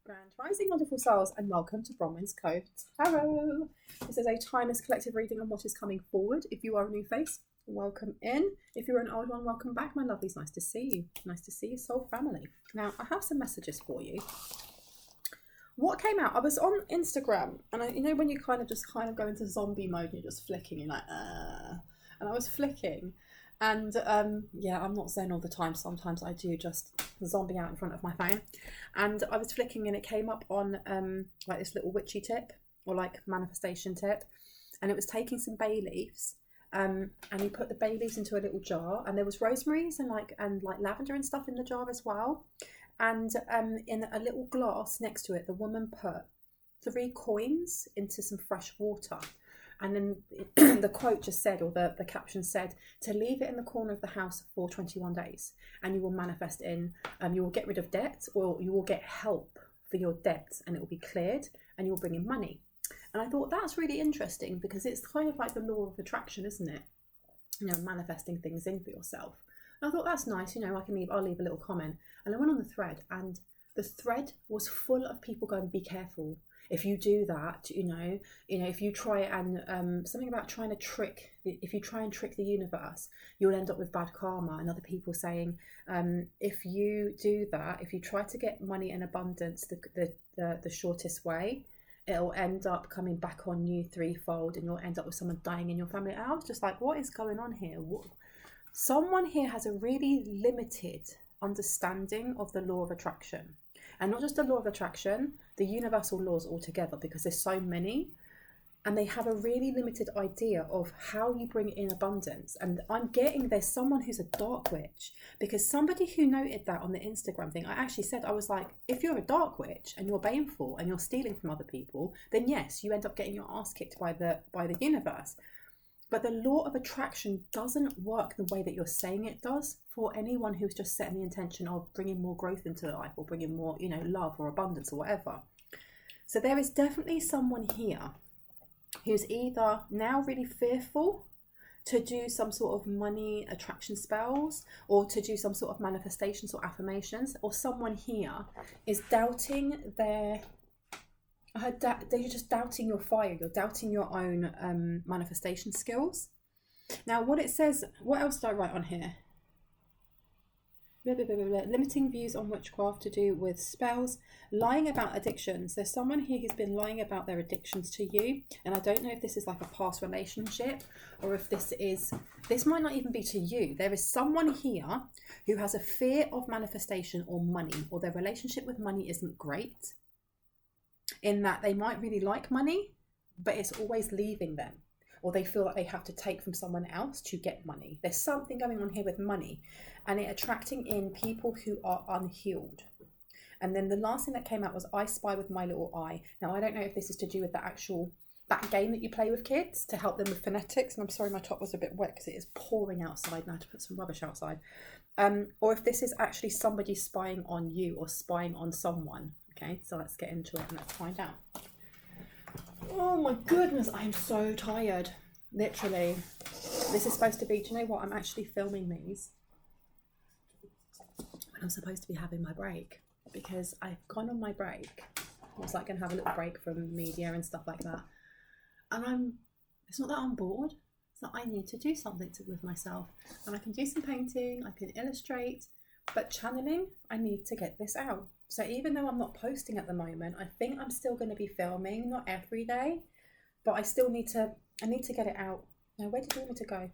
Grand Rising, wonderful souls, and welcome to Bronwen's Code Tarot. This is a timeless collective reading on what is coming forward. If you are a new face, welcome in. If you're an old one, welcome back. My lovelies, nice to see you. Nice to see you, soul family. Now, I have some messages for you. What came out? I was on Instagram, and you know when you kind of go into zombie mode and you're just flicking, you're like, and I was flicking. And yeah, I'm not zen all the time. Sometimes I do just zombie out in front of my phone. And I was flicking and it came up on like this little witchy tip or like manifestation tip. And it was taking some bay leaves and you put the bay leaves into a little jar. And there was rosemaries and like lavender and stuff in the jar as well. And in a little glass next to it, the woman put 3 coins into some fresh water. And then the quote just said, or the caption said, to leave it in the corner of the house for 21 days and you will manifest in, you will get rid of debt or you will get help for your debts and it will be cleared and you will bring in money. And I thought that's really interesting because it's kind of like the law of attraction, isn't it? You know, manifesting things in for yourself. And I thought that's nice, you know, I'll leave a little comment. And I went on the thread and the thread was full of people going, be careful. If you do that, you know, if you try and something about trying to trick, if you try and trick the universe, you'll end up with bad karma. And other people saying, if you do that, if you try to get money in abundance, the shortest way, it'll end up coming back on you threefold, and you'll end up with someone dying in your family. And I was just like, what is going on here? Someone here has a really limited understanding of the law of attraction. And not just the law of attraction, the universal laws altogether, because there's so many. And they have a really limited idea of how you bring in abundance. And I'm getting there's someone who's a dark witch. Because somebody who noted that on the Instagram thing, I actually said, I was like, if you're a dark witch and you're baneful and you're stealing from other people, then yes, you end up getting your ass kicked by the universe. But the law of attraction doesn't work the way that you're saying it does for anyone who's just setting the intention of bringing more growth into their life or bringing more, you know, love or abundance or whatever. So there is definitely someone here who's either now really fearful to do some sort of money attraction spells or to do some sort of manifestations or affirmations, or someone here is doubting you're just doubting your fire, you're doubting your own manifestation skills. Now what it says, what else did I write on here? Limiting views on witchcraft to do with spells, lying about addictions. There's someone here who's been lying about their addictions to you, and I don't know if this is like a past relationship or if this might not even be to you. There is someone here who has a fear of manifestation or money, or their relationship with money isn't great, in that they might really like money, but it's always leaving them, or they feel like they have to take from someone else to get money. There's something going on here with money, and it attracting in people who are unhealed. And then the last thing that came out was I spy with my little eye. Now I don't know if this is to do with that game that you play with kids to help them with phonetics. And I'm sorry my top was a bit wet because it is pouring outside and I had to put some rubbish outside. Or if this is actually somebody spying on you or spying on someone. Okay, so let's get into it and let's find out. Oh my goodness, I'm so tired. Literally. This is supposed to be, do you know what? I'm actually filming these when I'm supposed to be having my break, because I've gone on my break. I was like going to have a little break from media and stuff like that. And it's not that I'm bored. It's not I need to do something with myself. And I can do some painting, I can illustrate, but channeling, I need to get this out. So even though I'm not posting at the moment, I think I'm still going to be filming, not every day, but I still need to get it out. Now, where did you want me to go?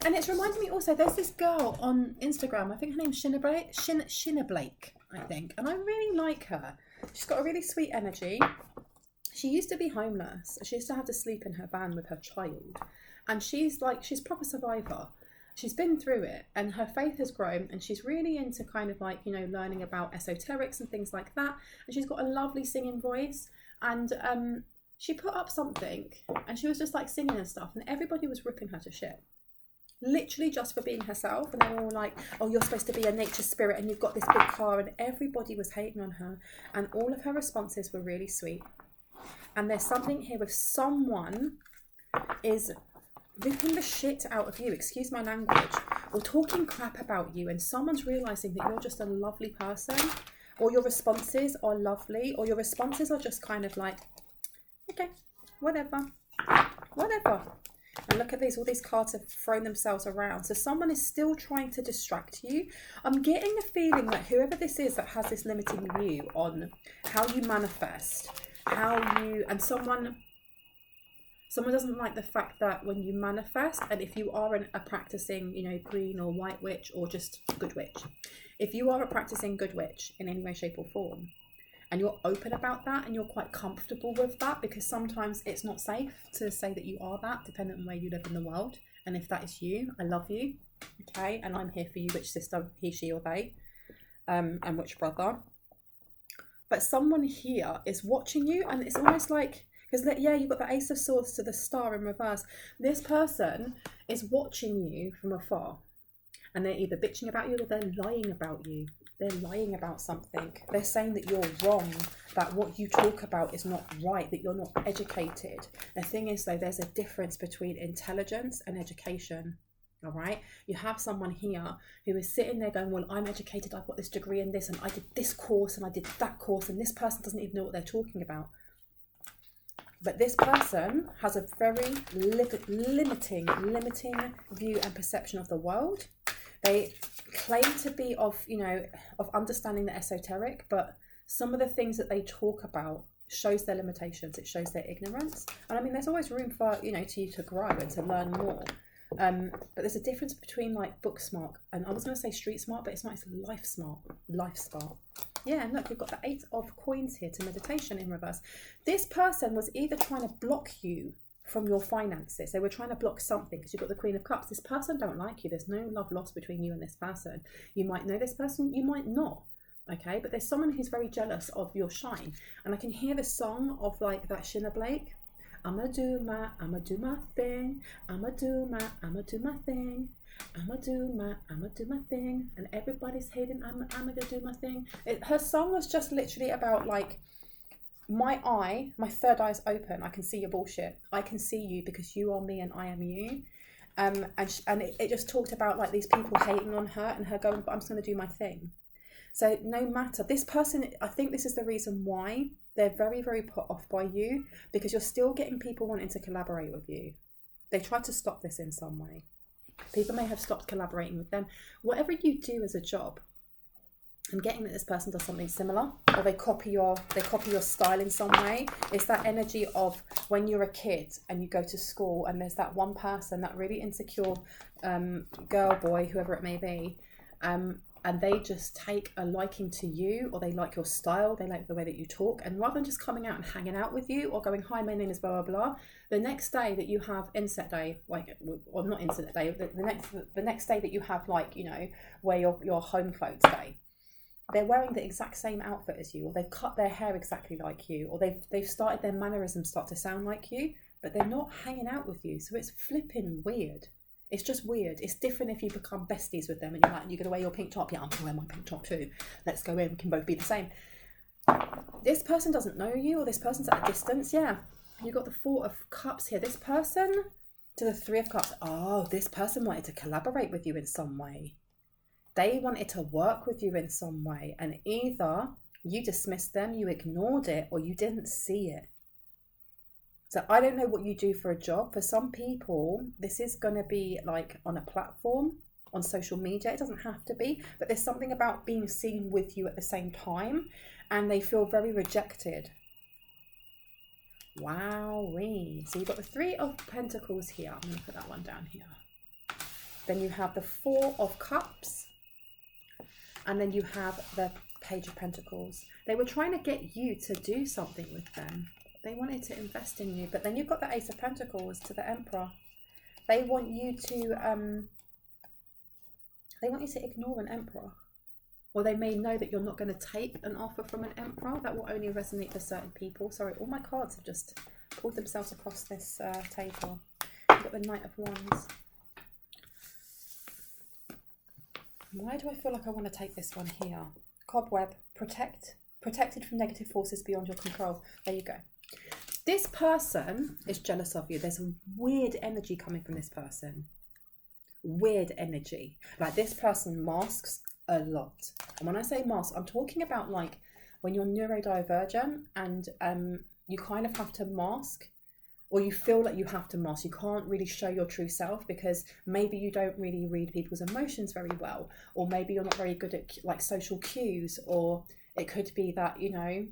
And it's reminding me also, there's this girl on Instagram, I think her name's Shinna Blake, I think. And I really like her. She's got a really sweet energy. She used to be homeless. She used to have to sleep in her van with her child. And she's proper survivor. She's been through it and her faith has grown, and she's really into kind of like, you know, learning about esoterics and things like that. And she's got a lovely singing voice, and she put up something and she was just like singing and stuff, and everybody was ripping her to shit. Literally just for being herself, and they were all like, oh, you're supposed to be a nature spirit and you've got this big car, and everybody was hating on her, and all of her responses were really sweet. And there's something here with someone is ripping the shit out of you, excuse my language, or talking crap about you, and someone's realizing that you're just a lovely person or your responses are lovely, or your responses are just kind of like, okay, whatever. And look at these, all these cards have thrown themselves around. So someone is still trying to distract you. I'm getting the feeling that whoever this is that has this limiting view on how you manifest, and someone doesn't like the fact that when you manifest, and if you are a practicing, green or white witch, or just good witch, if you are a practicing good witch in any way, shape or form, and you're open about that and you're quite comfortable with that, because sometimes it's not safe to say that you are that, depending on where you live in the world. And if that is you, I love you, okay? And I'm here for you, which sister, he, she or they, and which brother. But someone here is watching you, and it's almost like, because you've got the Ace of Swords to the Star in reverse. This person is watching you from afar, and they're either bitching about you or they're lying about you. They're lying about something. They're saying that you're wrong, that what you talk about is not right, that you're not educated. The thing is, though, there's a difference between intelligence and education. All right? You have someone here who is sitting there going, well, I'm educated, I've got this degree in this, and I did this course, and I did that course, and this person doesn't even know what they're talking about. But this person has a very limiting view and perception of the world. They claim to be of understanding the esoteric, but some of the things that they talk about shows their limitations. It shows their ignorance. And I mean, there's always room for, to grow and to learn more. But there's a difference between like book smart, and I was going to say street smart, but it's not, it's life smart. Yeah, and look, we've got the 8 of coins here to meditation in reverse. This person was either trying to block you from your finances. They were trying to block something, because you've got the Queen of Cups. This person don't like you. There's no love lost between you and this person. You might know this person, you might not. Okay, but there's someone who's very jealous of your shine. And I can hear the song of like that Shinna Blake. I'ma do my thing. I'ma do my thing. I'ma do my thing. And everybody's hating, I'm gonna do my thing. Her song was just literally about like, my third eye is open. I can see your bullshit. I can see you because you are me and I am you. And it just talked about like these people hating on her and her going, but I'm just going to do my thing. So no matter, this person, I think this is the reason why they're very, very put off by you, because you're still getting people wanting to collaborate with you. They tried to stop this in some way. People may have stopped collaborating with them. Whatever you do as a job, I'm getting that this person does something similar, or they copy your style in some way. It's that energy of when you're a kid and you go to school and there's that one person, that really insecure girl, boy, whoever it may be, and they just take a liking to you, or they like your style, they like the way that you talk, and rather than just coming out and hanging out with you or going, hi, my name is blah, blah, blah, the next day that you have inset day, like, or not inset day, the next day that you have, like, wear your home clothes day, they're wearing the exact same outfit as you, or they've cut their hair exactly like you, or they've started their mannerisms start to sound like you, but they're not hanging out with you. So it's flipping weird. It's just weird. It's different if you become besties with them and you're like, you're going to wear your pink top. Yeah, I'm going to wear my pink top too. Let's go in. We can both be the same. This person doesn't know you, or this person's at a distance. Yeah, you got the 4 of Cups here. This person to the 3 of Cups. Oh, this person wanted to collaborate with you in some way. They wanted to work with you in some way, and either you dismissed them, you ignored it, or you didn't see it. So I don't know what you do for a job. For some people, this is going to be like on a platform, on social media. It doesn't have to be, but there's something about being seen with you at the same time, and they feel very rejected. Wowee. So you've got the 3 of Pentacles here. I'm going to put that one down here. Then you have the 4 of Cups. And then you have the Page of Pentacles. They were trying to get you to do something with them. They wanted to invest in you. But then you've got the Ace of Pentacles to the Emperor. They want you to ignore an Emperor. Or they may know that you're not going to take an offer from an Emperor. That will only resonate for certain people. Sorry, all my cards have just pulled themselves across this table. You've got the Knight of Wands. Why do I feel like I want to take this one here? Cobweb, protected from negative forces beyond your control. There you go. This person is jealous of you. There's a weird energy coming from this person. Weird energy. Like, this person masks a lot. And when I say mask, I'm talking about like when you're neurodivergent and you kind of have to mask, or you feel like you have to mask. You can't really show your true self because maybe you don't really read people's emotions very well, or maybe you're not very good at like social cues, or it could be that, you know,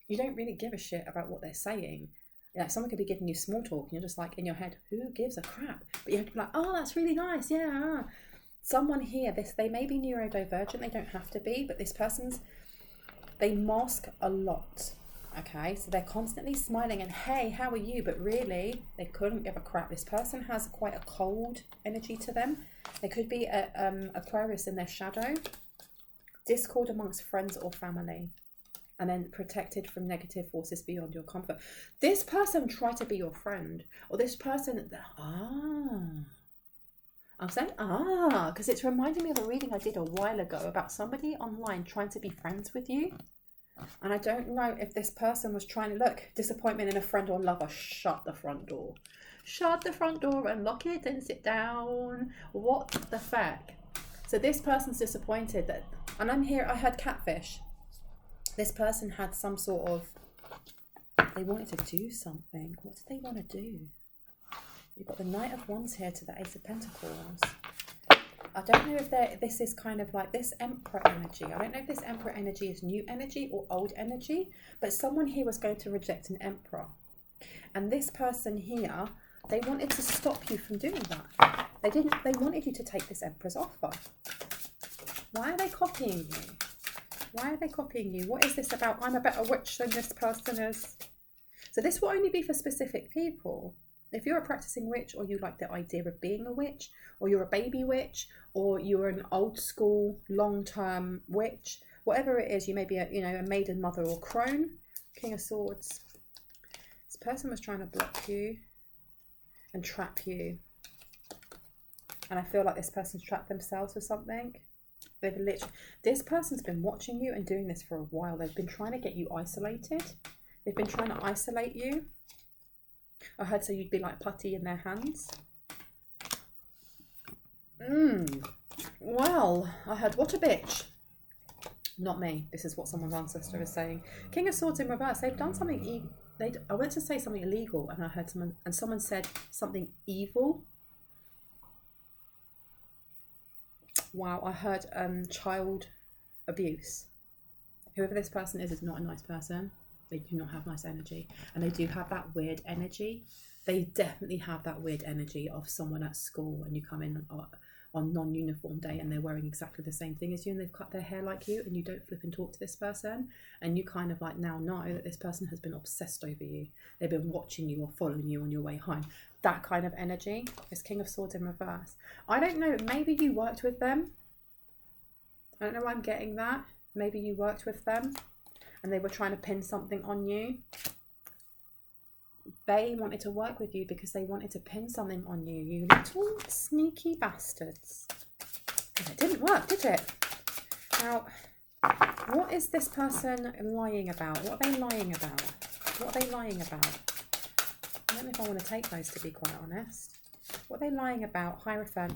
you don't really give a shit about what they're saying. Like someone could be giving you small talk and you're just like in your head, who gives a crap? But you have to be like, oh, that's really nice, yeah. Someone here, they may be neurodivergent, they don't have to be, but this person's, they mask a lot. Okay, so they're constantly smiling and hey, how are you? But really, they couldn't give a crap. This person has quite a cold energy to them. There could be a Aquarius in their shadow. Discord amongst friends or family. And then protected from negative forces beyond your comfort. This person tried to be your friend. Or this person, I'm saying because it's reminding me of a reading I did a while ago about somebody online trying to be friends with you. And I don't know if this person was trying to look, disappointment in a friend or lover, shut the front door. Shut the front door and lock it and sit down. What the fuck? So this person's disappointed that, and I'm here, I heard catfish. This person had some sort of, they wanted to do something. What did they want to do? You've got the Knight of Wands here to the Ace of Pentacles. I don't know if this is kind of like this Emperor energy. I don't know if this Emperor energy is new energy or old energy, but someone here was going to reject an Emperor. And this person here, they wanted to stop you from doing that. They wanted you to take this Emperor's offer. Why are they copying you? Why are they copying you? What is this about? I'm a better witch than this person is. So this will only be for specific people. If you're a practicing witch, or you like the idea of being a witch, or you're a baby witch, or you're an old school, long-term witch, whatever it is, you may be a maiden mother or crone. King of Swords. This person was trying to block you and trap you. And I feel like this person's trapped themselves with something. They've literally, this person's been watching you and doing this for a while. They've been trying to get you isolated. They've been trying to isolate you. I heard so you'd be like putty in their hands. Well, I heard what a bitch. Not me. This is what someone's ancestor is saying. King of Swords in reverse. They've done something. I went to say something illegal, and I heard someone said something evil. Wow, I heard child abuse. Whoever this person is not a nice person. They do not have nice energy, and they do have that weird energy. They definitely have that weird energy of someone at school, and you come in on non-uniform day and they're wearing exactly the same thing as you, and they've cut their hair like you, and you don't flip and talk to this person, and you kind of like now know that this person has been obsessed over you. They've been watching you or following you on your way home. That kind of energy is King of Swords in reverse. I don't know, maybe you worked with them. I don't know why I'm getting that. Maybe you worked with them and they were trying to pin something on you. They wanted to work with you because they wanted to pin something on you, you little sneaky bastards. And it didn't work, did it? Now, what is this person lying about? What are they lying about? What are they lying about? I don't know if I want to take those, to be quite honest. What are they lying about? Hierophant.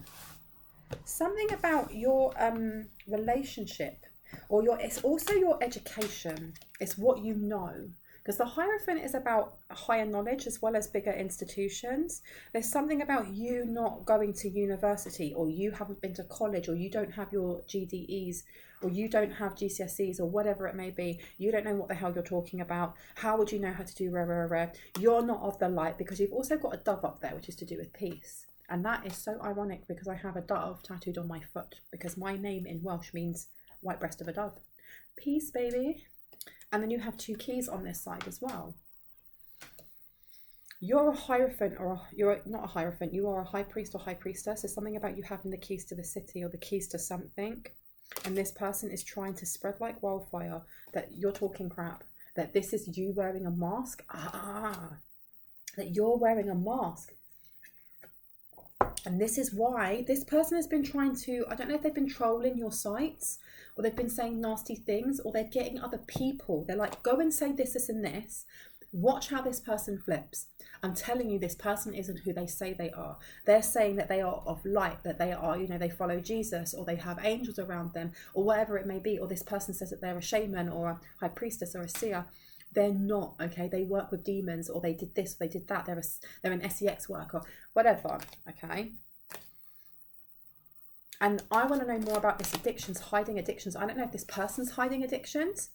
Something about your relationship, or it's also your education. It's what you know. Because the Hierophant is about higher knowledge as well as bigger institutions. There's something about you not going to university, or you haven't been to college, or you don't have your GDEs, or you don't have GCSEs, or whatever it may be. You don't know what the hell you're talking about. How would you know how to do rare? You're not of the light, because you've also got a dove up there, which is to do with peace. And that is so ironic because I have a dove tattooed on my foot, because my name in Welsh means white breast of a dove. Peace, baby. And then you have two keys on this side as well. You're a Hierophant, or you're not a Hierophant, you are a high priest or high priestess. There's something about you having the keys to the city, or the keys to something. And this person is trying to spread like wildfire that you're talking crap, that this is you wearing a mask. That you're wearing a mask. And this is why this person has been trying to, I don't know if they've been trolling your sites, or they've been saying nasty things, or they're getting other people. They're like, go and say this, this, and this. Watch how this person flips. I'm telling you, this person isn't who they say they are. They're saying that they are of light, that they are, they follow Jesus, or they have angels around them, or whatever it may be. Or this person says that they're a shaman or a high priestess or a seer. They're not, okay? They work with demons, or they did this, or they did that. They're an sex worker, whatever, okay? And I want to know more about this hiding addictions. I don't know if this person's hiding addictions,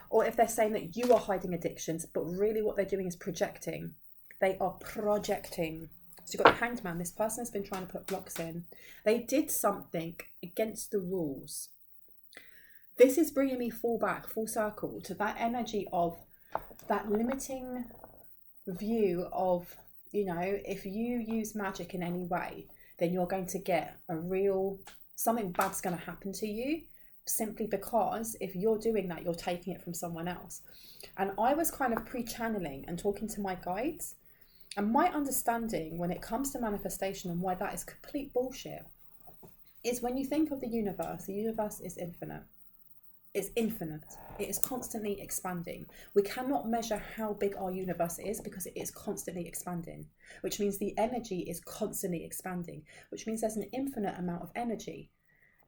or if they're saying that you are hiding addictions, but really what they're doing is projecting. They are projecting. So you've got the Hanged Man. This person has been trying to put blocks in. They did something against the rules. This is bringing me full circle to that energy of that limiting view of, if you use magic in any way, then you're going to get something bad's going to happen to you, simply because if you're doing that, you're taking it from someone else. And I was kind of pre-channeling and talking to my guides, and my understanding when it comes to manifestation and why that is complete bullshit is when you think of the universe is infinite. It's infinite. It is constantly expanding. We cannot measure how big our universe is because it is constantly expanding, which means the energy is constantly expanding, which means there's an infinite amount of energy.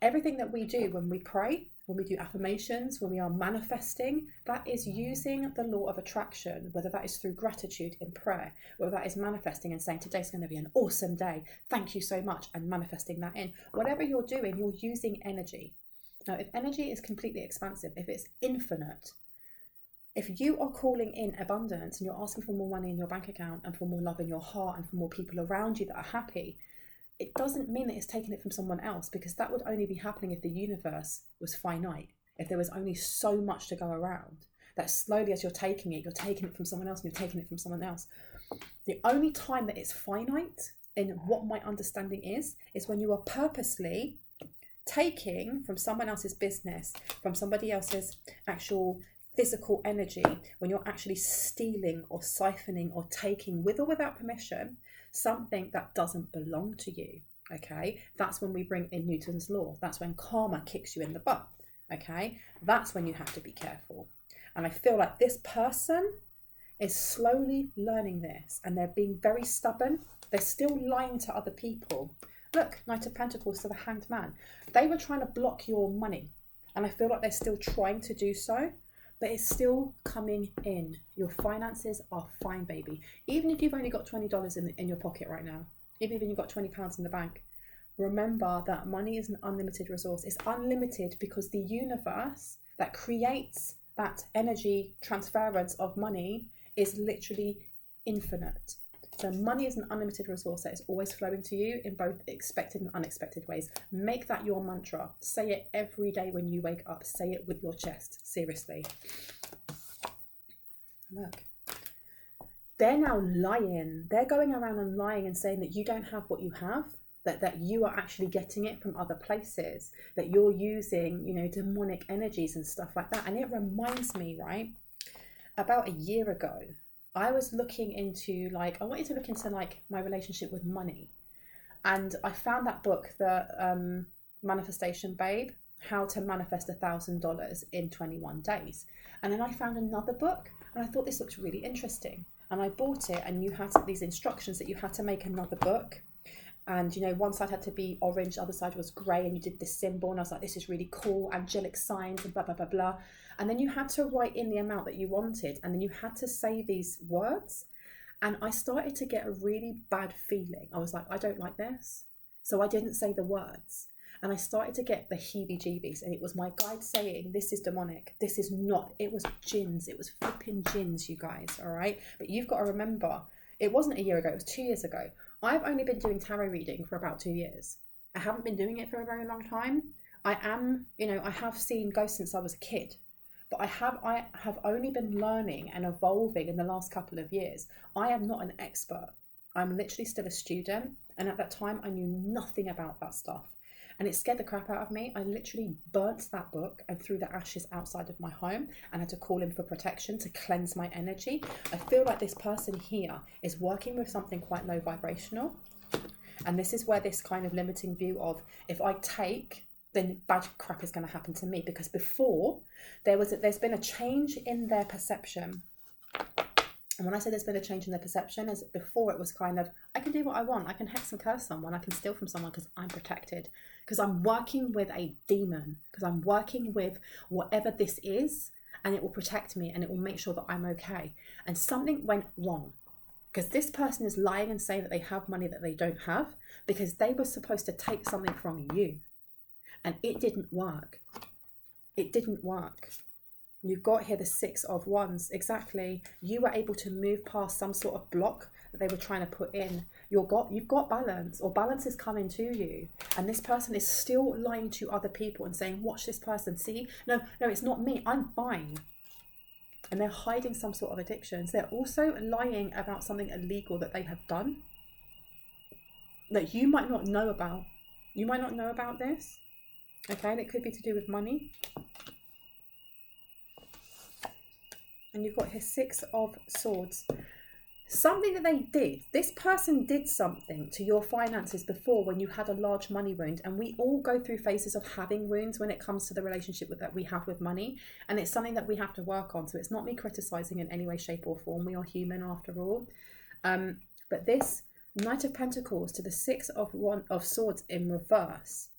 Everything that we do when we pray, when we do affirmations, when we are manifesting, that is using the law of attraction, whether that is through gratitude in prayer, whether that is manifesting and saying today's going to be an awesome day, thank you so much, and manifesting that in. Whatever you're doing, you're using energy. Now, if energy is completely expansive, if it's infinite, if you are calling in abundance and you're asking for more money in your bank account and for more love in your heart and for more people around you that are happy, it doesn't mean that it's taking it from someone else, because that would only be happening if the universe was finite, if there was only so much to go around. That slowly as you're taking it from someone else, and you're taking it from someone else. The only time that it's finite, in what my understanding is when you are purposely taking from someone else's business, from somebody else's actual physical energy, when you're actually stealing or siphoning or taking, with or without permission, something that doesn't belong to you, okay? That's when we bring in Newton's law. That's when karma kicks you in the butt, okay? That's when you have to be careful. And I feel like this person is slowly learning this, and they're being very stubborn. They're still lying to other people. Look, Knight of Pentacles to the Hanged Man. They were trying to block your money, and I feel like they're still trying to do so, but it's still coming in. Your finances are fine, baby. Even if you've only got $20 in your pocket right now, even if you've got £20 in the bank, remember that money is an unlimited resource. It's unlimited because the universe that creates that energy transference of money is literally infinite. So money is an unlimited resource that is always flowing to you in both expected and unexpected ways. Make that your mantra. Say it every day when you wake up. Say it with your chest. Seriously. Look. They're now lying. They're going around and lying and saying that you don't have what you have, that you are actually getting it from other places, that you're using, demonic energies and stuff like that. And it reminds me, right, about a year ago, I was looking into, I wanted to look into, my relationship with money. And I found that book, the Manifestation Babe, How to Manifest $1,000 in 21 Days. And then I found another book, and I thought this looks really interesting. And I bought it, and you had these instructions that you had to make another book. And, one side had to be orange, the other side was grey, and you did this symbol. And I was like, this is really cool, angelic signs, and blah, blah, blah, blah. And then you had to write in the amount that you wanted, and then you had to say these words. And I started to get a really bad feeling. I was like, I don't like this. So I didn't say the words. And I started to get the heebie-jeebies. And it was my guide saying, this is demonic. This is not. It was jinns. It was flipping jinns, you guys, all right? But you've got to remember, it wasn't a year ago. It was 2 years ago. I've only been doing tarot reading for about 2 years. I haven't been doing it for a very long time. I have seen ghosts since I was a kid. But I have only been learning and evolving in the last couple of years. I am not an expert. I'm literally still a student. And at that time, I knew nothing about that stuff. And it scared the crap out of me. I literally burnt that book and threw the ashes outside of my home and had to call in for protection to cleanse my energy. I feel like this person here is working with something quite low vibrational. And this is where this kind of limiting view of, if I take, then bad crap is going to happen to me. Because before, there's been a change in their perception. And when I say there's been a change in their perception, as before it was kind of, I can do what I want. I can hex and curse someone. I can steal from someone because I'm protected. Because I'm working with a demon. Because I'm working with whatever this is. And it will protect me. And it will make sure that I'm okay. And something went wrong. Because this person is lying and saying that they have money that they don't have. Because they were supposed to take something from you. And it didn't work. It didn't work. You've got here the 6 of Wands. Exactly. You were able to move past some sort of block that they were trying to put in. You've got balance, or balance is coming to you. And this person is still lying to other people and saying, watch this person. See? No, it's not me. I'm fine. And they're hiding some sort of addictions. They're also lying about something illegal that they have done that you might not know about. You might not know about this. Okay, and it could be to do with money. And you've got here 6 of Swords. Something that they did. This person did something to your finances before when you had a large money wound. And we all go through phases of having wounds when it comes to the relationship that we have with money. And it's something that we have to work on. So it's not me criticising in any way, shape or form. We are human after all. But this Knight of Pentacles to the 6 of Swords in reverse.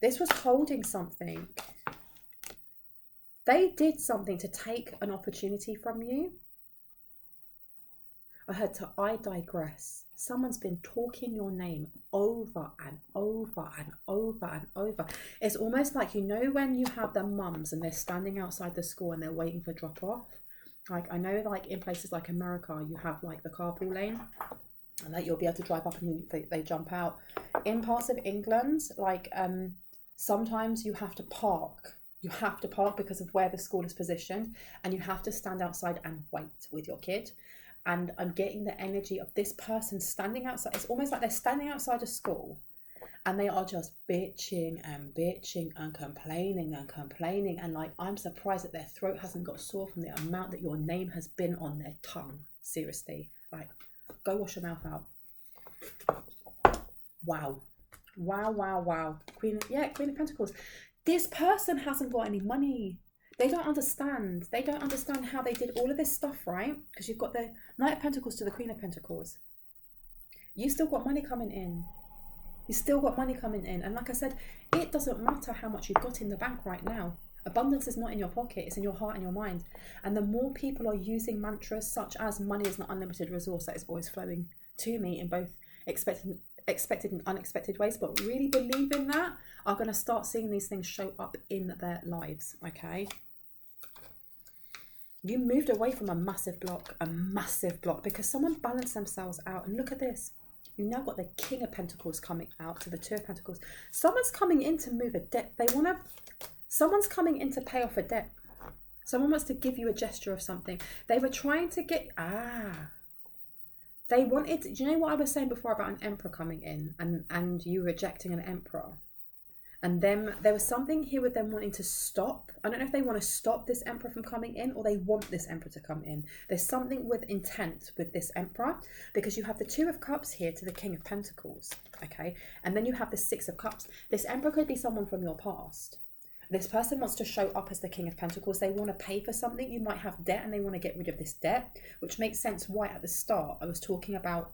This was holding something. They did something to take an opportunity from you. I digress. Someone's been talking your name over and over and over and over. It's almost like, you know, when you have the mums and they're standing outside the school and they're waiting for drop off. Like, I know, like in places like America, you have like the carpool lane and that you'll be able to drive up and they jump out. In parts of England, like sometimes you have to park. You have to park because of where the school is positioned, and you have to stand outside and wait with your kid. And I'm getting the energy of this person standing outside. It's almost like they're standing outside a school and they are just bitching and complaining and complaining. And like, I'm surprised that their throat hasn't got sore from the amount that your name has been on their tongue. Seriously, like, go wash your mouth out. Wow. Queen of Pentacles. This person hasn't got any money. They don't understand. They don't understand how they did all of this stuff, right? Because you've got the Knight of Pentacles to the Queen of Pentacles. You still got money coming in. You still got money coming in. And like I said, it doesn't matter how much you've got in the bank right now. Abundance is not in your pocket. It's in your heart and your mind. And the more people are using mantras such as money is an unlimited resource that is always flowing to me in both expected and unexpected ways, but really believe in that, are going to start seeing these things show up in their lives. Okay, you moved away from a massive block because someone balanced themselves out. And look at this, you now got the King of Pentacles coming out to the 2 of Pentacles. Someone's coming in to move a debt. Someone's coming in to pay off a debt. Someone wants to give you a gesture of something. They were trying to get they wanted, do you know what I was saying before about an emperor coming in and you rejecting an emperor? And then there was something here with them wanting to stop. I don't know if they want to stop this emperor from coming in or they want this emperor to come in. There's something with intent with this emperor, because you have the 2 of Cups here to the King of Pentacles. Okay. And then you have the 6 of Cups. This emperor could be someone from your past. This person wants to show up as the King of Pentacles. They want to pay for something. You might have debt and they want to get rid of this debt, which makes sense why at the start I was talking about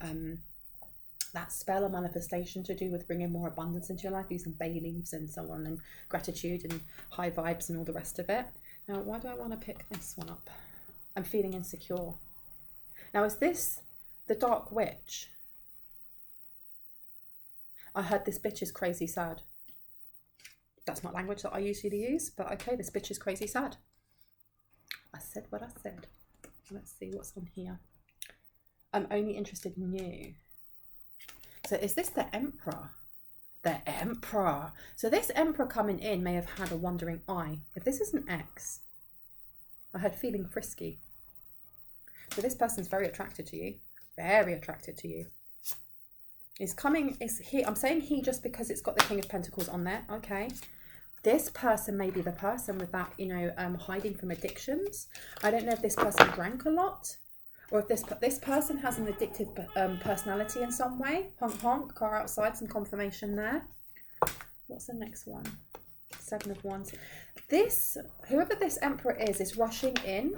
that spell or manifestation to do with bringing more abundance into your life, using bay leaves and so on, and gratitude and high vibes and all the rest of it. Now, why do I want to pick this one up? I'm feeling insecure. Now, is this the Dark Witch? I heard this bitch is crazy sad. That's not language that I usually use, but okay, this bitch is crazy sad. I said what I said. Let's see what's on here. I'm only interested in you. So is this the Emperor? The Emperor. So this Emperor coming in may have had a wandering eye. If this is an ex, I had feeling frisky. So this person's very attracted to you. Very attracted to you. Is he? I'm saying he just because it's got the King of Pentacles on there. Okay. This person may be the person with that, you know, hiding from addictions. I don't know if this person drank a lot, or if this person has an addictive personality in some way. Honk honk, car outside, some confirmation there. What's the next one? 7 of Wands. Whoever this Emperor is rushing in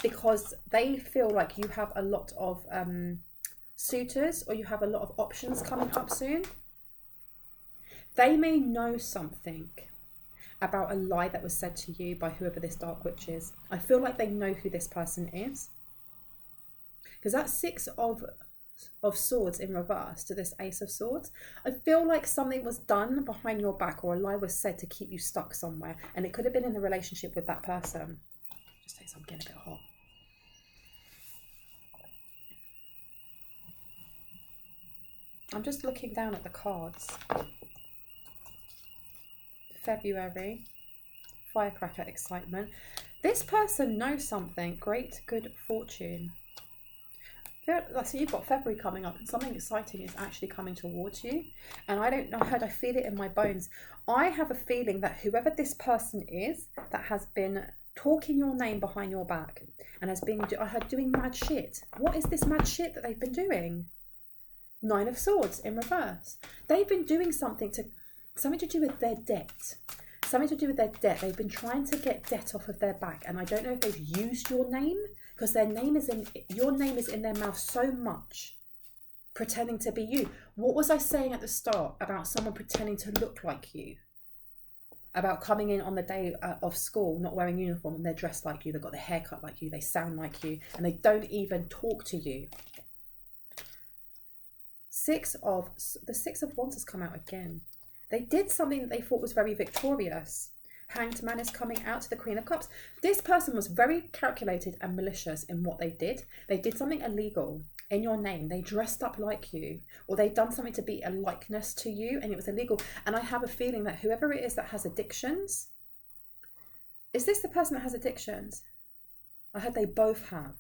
because they feel like you have a lot of suitors, or you have a lot of options coming up soon. They may know something about a lie that was said to you by whoever this dark witch is. I feel like they know who this person is, because that Six of Swords in reverse to this Ace of Swords, I feel like something was done behind your back, or a lie was said to keep you stuck somewhere, and it could have been in the relationship with that person. Just taste, I'm getting a bit hot. I'm just looking down at the cards. February, firecracker, excitement. This person knows something. Great good fortune. So you've got February coming up, and something exciting is actually coming towards you. And I don't know how I feel it in my bones. I have a feeling that whoever this person is that has been talking your name behind your back and has been doing mad shit. What is this mad shit that they've been doing? Nine of Swords in reverse. They've been doing something to do with their debt. Something to do with their debt. They've been trying to get debt off of their back, and I don't know if they've used your name, because your name is in their mouth so much, pretending to be you. What was I saying at the start about someone pretending to look like you? About coming in on the day of school, not wearing uniform, and they're dressed like you, they've got the haircut like you, they sound like you, and they don't even talk to you. The Six of Wands has come out again. They did something that they thought was very victorious. Hanged Man is coming out to the Queen of Cups. This person was very calculated and malicious in what they did. They did something illegal in your name. They dressed up like you, or they've done something to be a likeness to you, and it was illegal. And I have a feeling that whoever it is that has addictions, is this the person that has addictions? I heard they both have.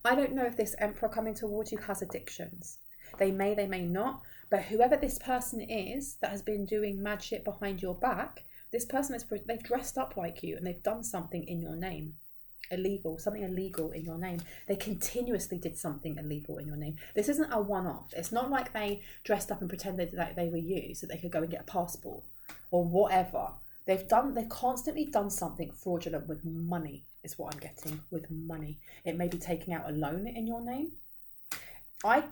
I don't know if this Emperor coming towards you has addictions. They may not. But whoever this person is that has been doing mad shit behind your back, this person they've dressed up like you, and they've done something in your name. Something illegal in your name. They continuously did something illegal in your name. This isn't a one-off. It's not like they dressed up and pretended that they were you so they could go and get a passport or whatever. They've constantly done something fraudulent with money, is what I'm getting, with money. It may be taking out a loan in your name. I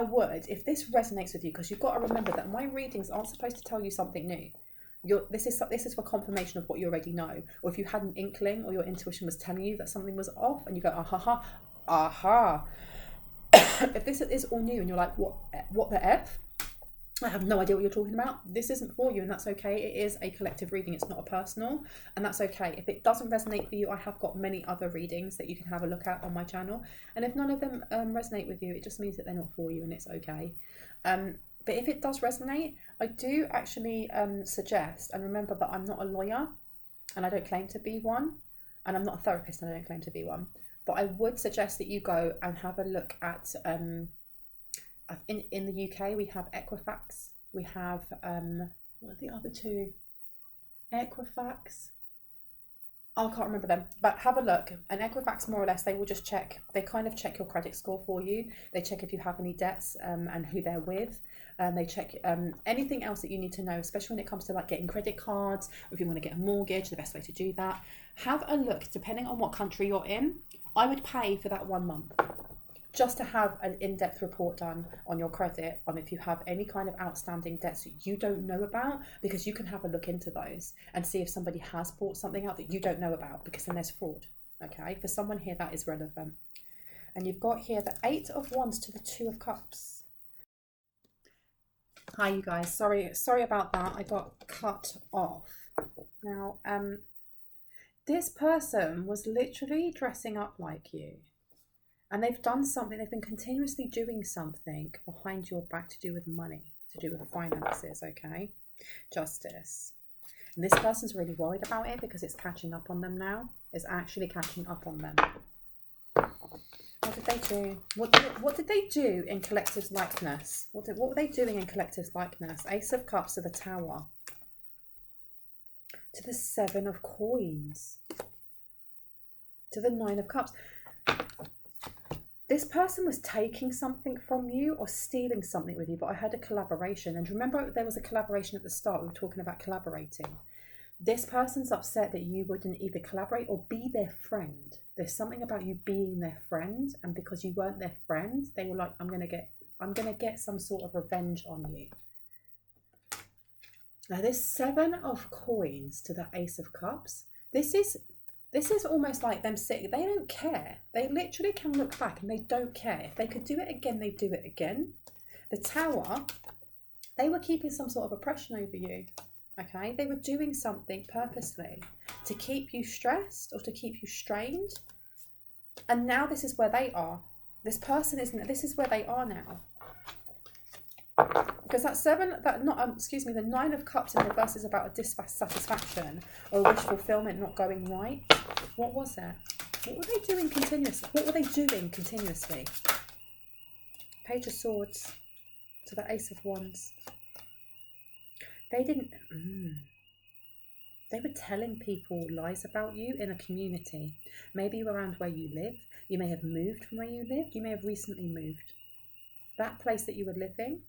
would, if this resonates with you, because you've got to remember that my readings aren't supposed to tell you something new. This is for confirmation of what you already know. Or if you had an inkling, or your intuition was telling you that something was off, and you go, aha. If this is all new and you're like, what the F? I have no idea what you're talking about. This isn't for you, and that's okay. It is a collective reading. It's not a personal, and that's okay. If it doesn't resonate for you, I have got many other readings that you can have a look at on my channel. And if none of them resonate with you, it just means that they're not for you, and it's okay. But if it does resonate, I do actually suggest, and remember that I'm not a lawyer, and I don't claim to be one, and I'm not a therapist, and I don't claim to be one. But I would suggest that you go and have a look at... in the UK, we have Equifax. We have, what are the other two? Equifax. I can't remember them, but have a look. And Equifax, more or less, they will just check. They kind of check your credit score for you. They check if you have any debts and who they're with. They check anything else that you need to know, especially when it comes to like getting credit cards, or if you want to get a mortgage, the best way to do that. Have a look, depending on what country you're in. I would pay for that 1 month, just to have an in-depth report done on your credit, on if you have any kind of outstanding debts that you don't know about, because you can have a look into those and see if somebody has bought something out that you don't know about, because then there's fraud. Okay, for someone here that is relevant. And you've got here the 8 of Wands to the 2 of Cups. Hi you guys, sorry about that. I got cut off. Now, this person was literally dressing up like you. And they've done something, they've been continuously doing something behind your back to do with money, to do with finances, okay? Justice. And this person's really worried about it because it's catching up on them now. It's actually catching up on them. What did they do? What did they do in collective likeness? What were they doing in collective likeness? Ace of Cups to the Tower. To the 7 of Coins. To the 9 of Cups. This person was taking something from you or stealing something with you, but I had a collaboration. And remember, there was a collaboration at the start. We were talking about collaborating. This person's upset that you wouldn't either collaborate or be their friend. There's something about you being their friend, and because you weren't their friend, they were like, I'm gonna get some sort of revenge on you. Now this 7 of coins to the Ace of Cups, this is almost like them sitting, they don't care. They literally can look back and they don't care. If they could do it again, they'd do it again. The Tower, they were keeping some sort of oppression over you. Okay, they were doing something purposely to keep you stressed or to keep you strained. And now this is where they are. This person isn't, this is where they are now. Because the 9 of Cups in reverse is about a dissatisfaction or wish fulfillment not going right. What was it? What were they doing continuously? Page of Swords to the Ace of Wands. They didn't. They were telling people lies about you in a community. Maybe around where you live. You may have moved from where you lived. You may have recently moved. That place that you were living,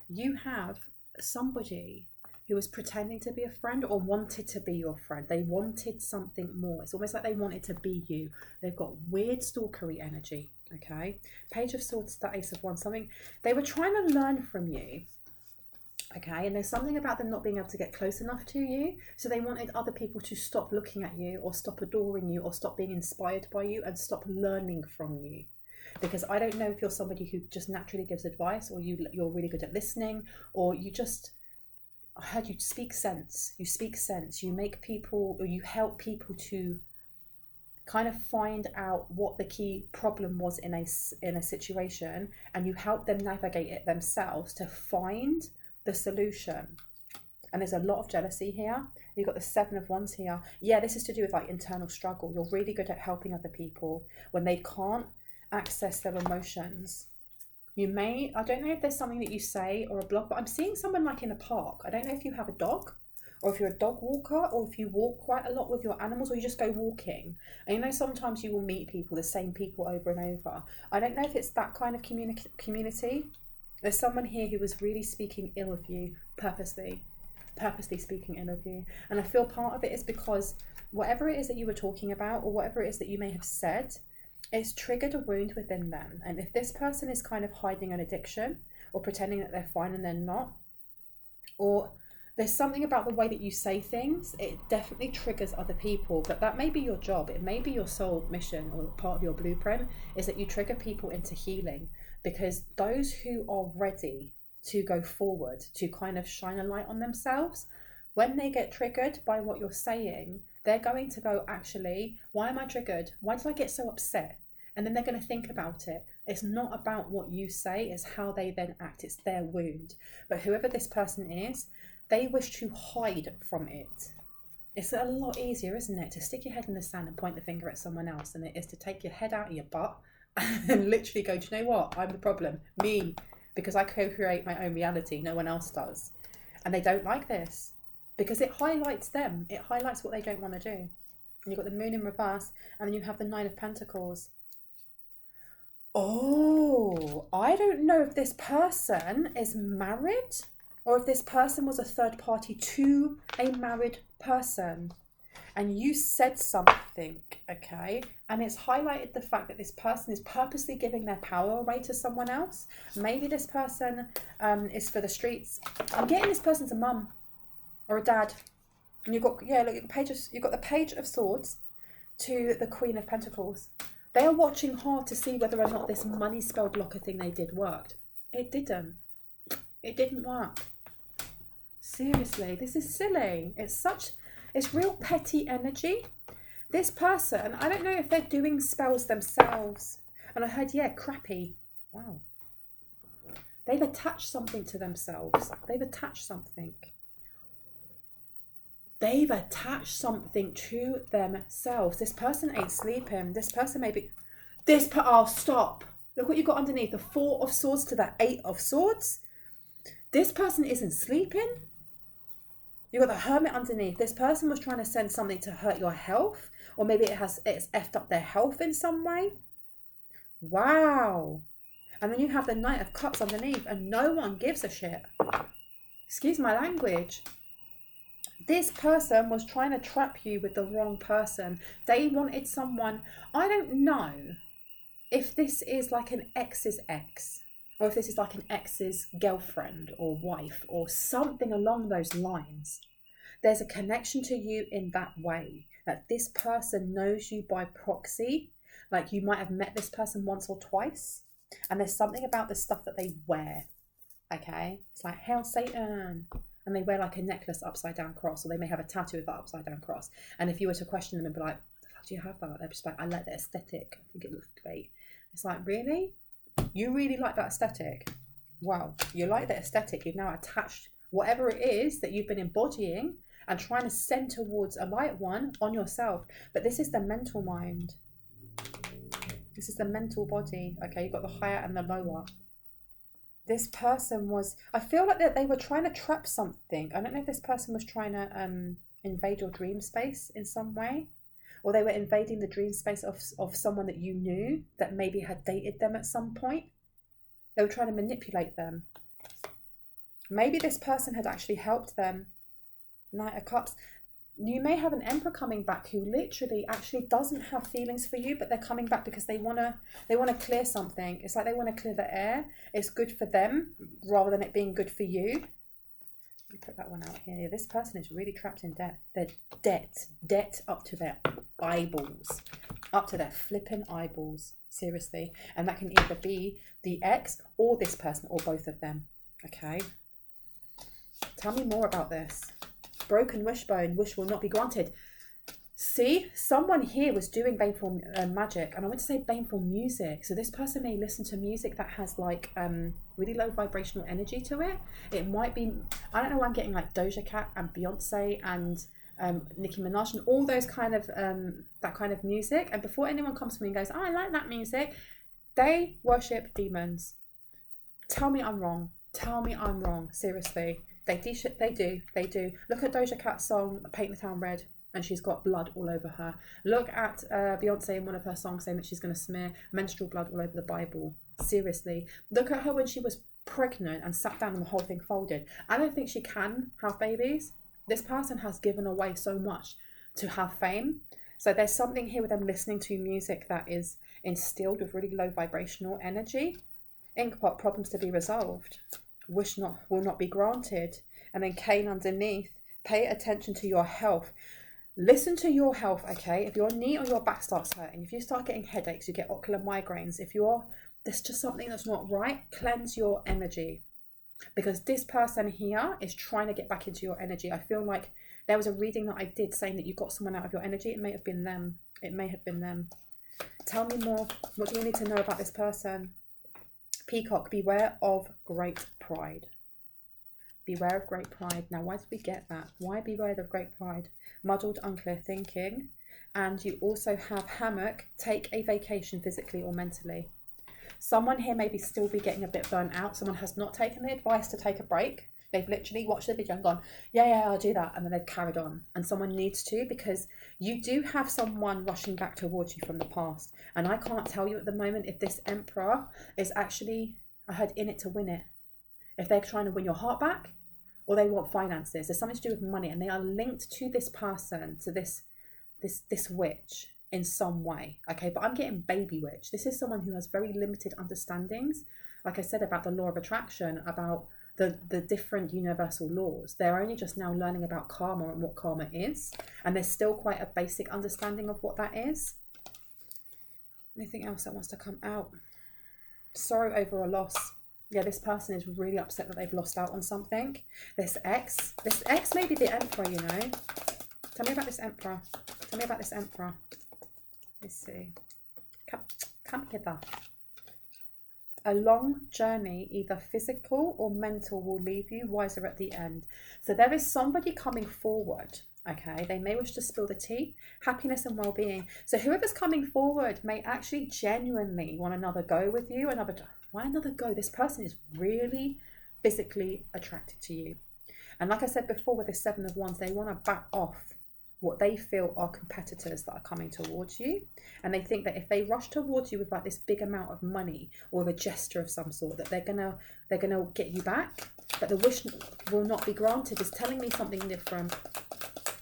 you have somebody who was pretending to be a friend or wanted to be your friend. They wanted something more. It's almost like they wanted to be you. They've got weird stalkery energy. Okay. Page of Swords to the Ace of Wands. Something they were trying to learn from you. Okay, and there's something about them not being able to get close enough to you. So they wanted other people to stop looking at you or stop adoring you or stop being inspired by you and stop learning from you. Because I don't know if you're somebody who just naturally gives advice or you're really good at listening or you just, I heard you speak sense. You speak sense. You make people or you help people to kind of find out what the key problem was in a situation and you help them navigate it themselves to find the solution. And there's a lot of jealousy here. You've got the 7 of Wands here. Yeah, this is to do with like internal struggle. You're really good at helping other people when they can't access their emotions. You may, I don't know if there's something that you say or a blog, but I'm seeing someone like in a park. I don't know if you have a dog or if you're a dog walker or if you walk quite a lot with your animals or you just go walking. And you know, sometimes you will meet people, the same people over and over. I don't know if it's that kind of community. There's someone here who was really speaking ill of you, purposely speaking ill of you. And I feel part of it is because whatever it is that you were talking about or whatever it is that you may have said, it's triggered a wound within them. And if this person is kind of hiding an addiction or pretending that they're fine and they're not, or there's something about the way that you say things, it definitely triggers other people. But that may be your job. It may be your soul mission or part of your blueprint is that you trigger people into healing. Because those who are ready to go forward, to kind of shine a light on themselves, when they get triggered by what you're saying, they're going to go, actually, why am I triggered? Why did I get so upset? And then they're going to think about it. It's not about what you say, it's how they then act. It's their wound. But whoever this person is, they wish to hide from it. It's a lot easier, isn't it, to stick your head in the sand and point the finger at someone else than it is to take your head out of your butt and literally go, do you know what? I'm the problem. Me. Because I co-create my own reality. No one else does. And they don't like this. Because it highlights them. It highlights what they don't want to do. And you've got the Moon in reverse. And then you have the 9 of Pentacles. Oh, I don't know if this person is married. Or if this person was a third party to a married person. And you said something, okay? And it's highlighted the fact that this person is purposely giving their power away to someone else. Maybe this person is for the streets. I'm getting this person's a mum or a dad. And you've got, yeah, look, you've got the Page of Swords to the Queen of Pentacles. They are watching hard to see whether or not this money spell blocker thing they did worked. It didn't. It didn't work. Seriously, this is silly. It's real petty energy. This person, I don't know if they're doing spells themselves. And I heard, yeah, crappy. Wow. They've attached something to themselves. They've attached something. They've attached something to themselves. This person ain't sleeping. This person may be... Oh, stop. Look what you've got underneath. The 4 of Swords to the 8 of Swords. This person isn't sleeping. You've got the Hermit underneath. This person was trying to send something to hurt your health. Or maybe it's effed up their health in some way. Wow. And then you have the Knight of Cups underneath. And no one gives a shit. Excuse my language. This person was trying to trap you with the wrong person. They wanted someone, I don't know if this is like an ex's ex, or if this is like an ex's girlfriend or wife or something along those lines. There's a connection to you in that way, that this person knows you by proxy. Like you might have met this person once or twice, and there's something about the stuff that they wear. Okay, it's like, hail Satan. And they wear like a necklace upside down cross, or they may have a tattoo of that upside down cross. And if you were to question them and be like, what the fuck do you have that? They're just like, I like the aesthetic. I think it looks great. It's like, really? You really like that aesthetic? Wow, you like the aesthetic. You've now attached whatever it is that you've been embodying and trying to send towards a light one on yourself. But this is the mental mind. This is the mental body. Okay, you've got the higher and the lower. This person was, I feel like that they were trying to trap something. I don't know if this person was trying to invade your dream space in some way, or they were invading the dream space of someone that you knew that maybe had dated them at some point. They were trying to manipulate them. Maybe this person had actually helped them. Knight of Cups. You may have an Emperor coming back who literally actually doesn't have feelings for you, but they're coming back because they want to clear something. It's like they want to clear the air. It's good for them rather than it being good for you. Let me put that one out here. This person is really trapped in debt. They're debt up to their eyeballs, up to their flipping eyeballs. Seriously. And that can either be the ex or this person or both of them. Okay. Tell me more about this. Broken wishbone, wish will not be granted. See, someone here was doing baneful magic, and I want to say baneful music. So this person may listen to music that has like really low vibrational energy to it. It might be, I don't know why I'm getting like Doja Cat and Beyonce and Nicki Minaj and all those kind of that kind of music. And before anyone comes to me and goes, oh, I like that music, they worship demons. Tell me I'm wrong. Tell me I'm wrong. Seriously. They do. Look at Doja Cat's song, Paint the Town Red, and she's got blood all over her. Look at Beyonce in one of her songs saying that she's going to smear menstrual blood all over the Bible. Seriously. Look at her when she was pregnant and sat down and the whole thing folded. I don't think she can have babies. This person has given away so much to have fame. So there's something here with them listening to music that is instilled with really low vibrational energy. Inkpot, problems to be resolved. Wish will not be granted. And then Cain underneath, pay attention to your health. Listen to your health, okay? If your knee or your back starts hurting, if you start getting headaches, you get ocular migraines, if there's just something that's not right, cleanse your energy. Because this person here is trying to get back into your energy. I feel like there was a reading that I did saying that you got someone out of your energy. It may have been them. It may have been them. Tell me more. What do you need to know about this person? Peacock, beware of great pride. Beware of great pride. Now, why did we get that? Why beware of great pride? Muddled, unclear thinking. And you also have hammock, take a vacation physically or mentally. Someone here maybe still be getting a bit burnt out. Someone has not taken the advice to take a break. They've literally watched the video and gone, yeah, I'll do that. And then they've carried on. And someone needs to, because you do have someone rushing back towards you from the past. And I can't tell you at the moment if this Emperor is actually, I heard, in it to win it. If they're trying to win your heart back or they want finances. There's something to do with money, and they are linked to this person, to this witch in some way. Okay, but I'm getting baby witch. This is someone who has very limited understandings. Like I said, about the law of attraction, about the different universal laws. They're only just now learning about karma and what karma is, and there's still quite a basic understanding of what that is. Anything else that wants to come out? Sorrow over a loss. Yeah, this person is really upset that they've lost out on something. This ex may be the Emperor, you know. Tell me about this Emperor. Tell me about this Emperor. Let's see. Come hither. A long journey, either physical or mental, will leave you wiser at the end. So there is somebody coming forward, okay? They may wish to spill the tea, happiness and well-being. So whoever's coming forward may actually genuinely want another go with you. Why another go? This person is really physically attracted to you. And like I said before with the Seven of Wands, they want to back off what they feel are competitors that are coming towards you, and they think that if they rush towards you with like this big amount of money or with a gesture of some sort, that they're gonna get you back, but the wish will not be granted is telling me something different.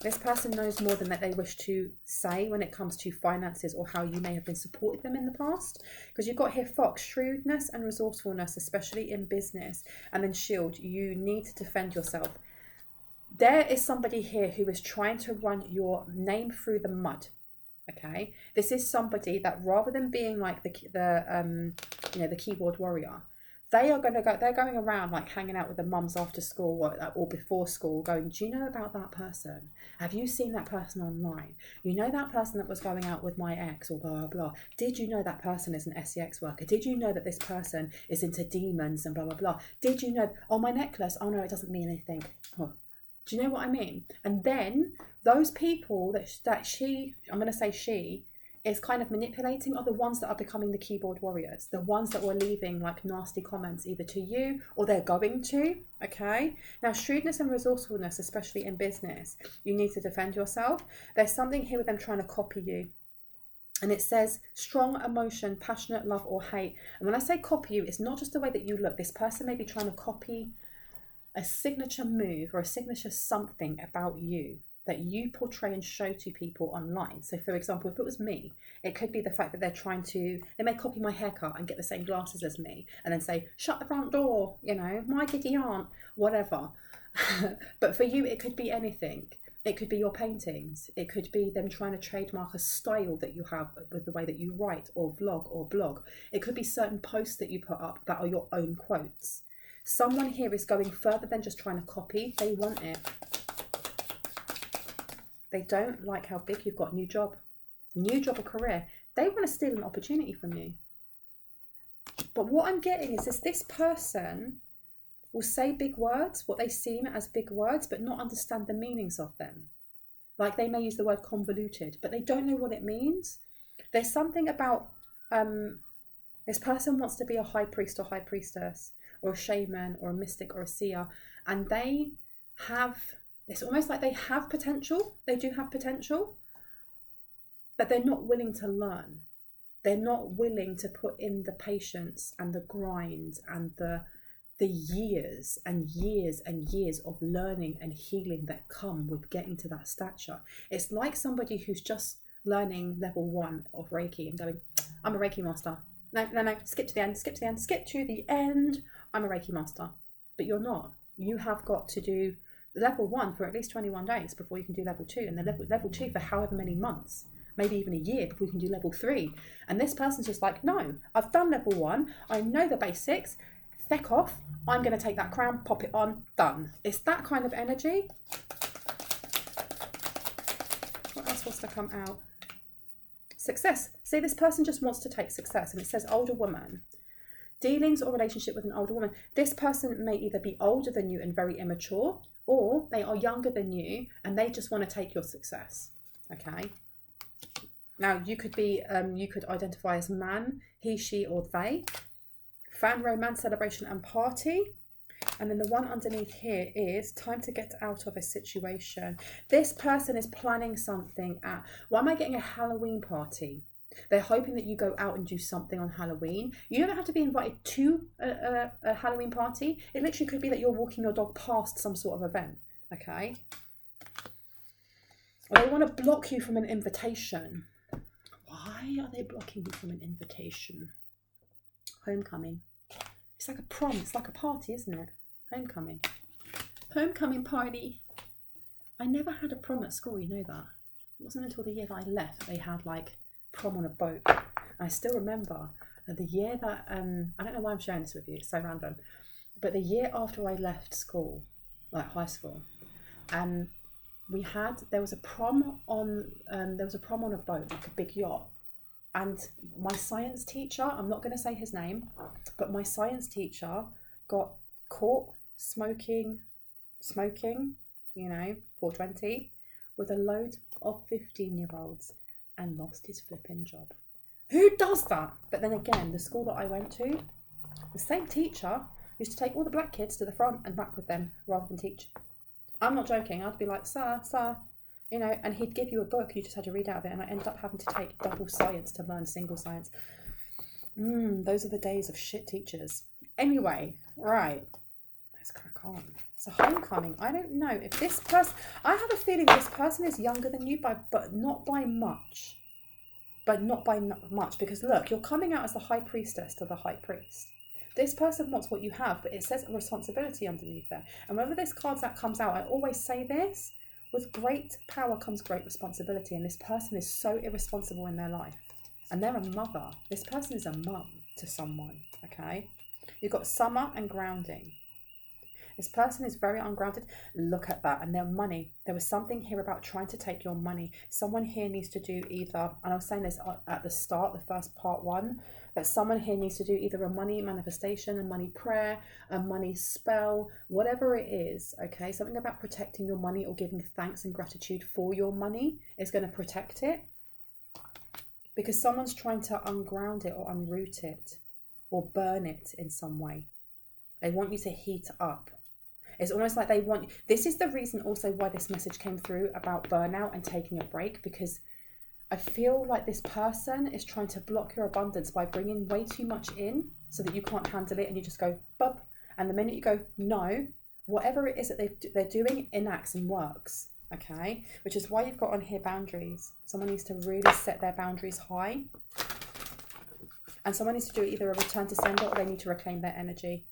This person knows more than that they wish to say when it comes to finances or how you may have been supported them in the past. Because you've got here Fox, shrewdness and resourcefulness, especially in business. And then Shield, you need to defend yourself. There is somebody here who is trying to run your name through the mud. Okay, this is somebody that rather than being like the keyboard warrior, they're going around like hanging out with the mums after school or before school going, do you know about that person? Have you seen that person online? You know that person that was going out with my ex or blah, blah, blah. Did you know that person is an SEX worker? Did you know that this person is into demons and blah, blah, blah? Did you know, oh, my necklace? Oh, no, it doesn't mean anything. Oh. Do you know what I mean? And then those people that she, I'm going to say she, is kind of manipulating are the ones that are becoming the keyboard warriors, the ones that were leaving like nasty comments either to you or they're going to, okay? Now, shrewdness and resourcefulness, especially in business, you need to defend yourself. There's something here with them trying to copy you. And it says strong emotion, passionate love or hate. And when I say copy you, it's not just the way that you look. This person may be trying to copy a signature move or a signature something about you that you portray and show to people online. So for example, if it was me, it could be the fact that they may copy my haircut and get the same glasses as me and then say, shut the front door, you know, my giddy aunt, whatever. But for you, it could be anything. It could be your paintings. It could be them trying to trademark a style that you have with the way that you write or vlog or blog. It could be certain posts that you put up that are your own quotes. Someone here is going further than just trying to copy. They want it. They don't like how big you've got. New job or career. They want to steal an opportunity from you. But what I'm getting is this person will say big words, what they seem as big words, but not understand the meanings of them. Like they may use the word convoluted, but they don't know what it means. There's something about this person wants to be a high priest or high priestess or a shaman or a mystic or a seer, and they have, it's almost like they have potential. They do have potential, but they're not willing to learn. They're not willing to put in the patience and the grind and the years and years and years of learning and healing that come with getting to that stature. It's like somebody who's just learning level 1 of Reiki and going, I'm a Reiki master. No, skip to the end. I'm a Reiki master. But you're not. You have got to do level 1 for at least 21 days before you can do level 2, and then level 2 for however many months, maybe even a year before you can do level 3. And this person's just like, no, I've done level 1. I know the basics. Feck off. I'm going to take that crown, pop it on, done. It's that kind of energy. What else wants to come out? Success. See, this person just wants to take success. And it says older woman. Dealings or relationship with an older woman. This person may either be older than you and very immature, or they are younger than you and they just want to take your success. Okay. Now, you could be, you could identify as man, he, she, or they. Fan, romance, celebration, and party. And then the one underneath here is time to get out of a situation. This person is planning something at, why am I getting a Halloween party? They're hoping that you go out and do something on Halloween. You don't have to be invited to a Halloween party. It literally could be that you're walking your dog past some sort of event. Okay. Or they want to block you from an invitation. Why are they blocking you from an invitation? Homecoming. It's like a prom. It's like a party, isn't it? Homecoming. Homecoming party. I never had a prom at school, you know that. It wasn't until the year that I left they had like prom on a boat. And I still remember the year that, I don't know why I'm sharing this with you, it's so random, but the year after I left school, like high school, there was a prom on a boat, like a big yacht. And my science teacher, I'm not going to say his name, but my science teacher got caught smoking, 420, with a load of 15-year-olds and lost his flipping job. Who does that? But then again, the school that I went to, the same teacher used to take all the black kids to the front and rap with them rather than teach. I'm not joking. I'd be like, sir, You know, and he'd give you a book, you just had to read out of it, and I ended up having to take double science to learn single science. Those are the days of shit teachers. Anyway, right, let's crack on. So homecoming, I don't know if this person, I have a feeling this person is younger than you, but not by much. But not by much, because look, you're coming out as the high priestess to the high priest. This person wants what you have, but it says a responsibility underneath there. And whenever this card that comes out, I always say this, with great power comes great responsibility. And this person is so irresponsible in their life. And they're a mother. This person is a mum to someone, okay? You've got summer and grounding. This person is very ungrounded. Look at that. And their money. There was something here about trying to take your money. Someone here needs to do either, and I was saying this at the start, the first part one, that someone here needs to do either a money manifestation, a money prayer, a money spell, whatever it is, okay? Something about protecting your money or giving thanks and gratitude for your money is going to protect it. Because someone's trying to unground it or unroot it or burn it in some way. They want you to heat up. It's almost like they want... This is the reason also why this message came through about burnout and taking a break, because I feel like this person is trying to block your abundance by bringing way too much in so that you can't handle it and you just go, bub. And the minute you go, no, whatever it is that they're doing enacts and works, okay? Which is why you've got on here boundaries. Someone needs to really set their boundaries high. And someone needs to do either a return to sender or they need to reclaim their energy.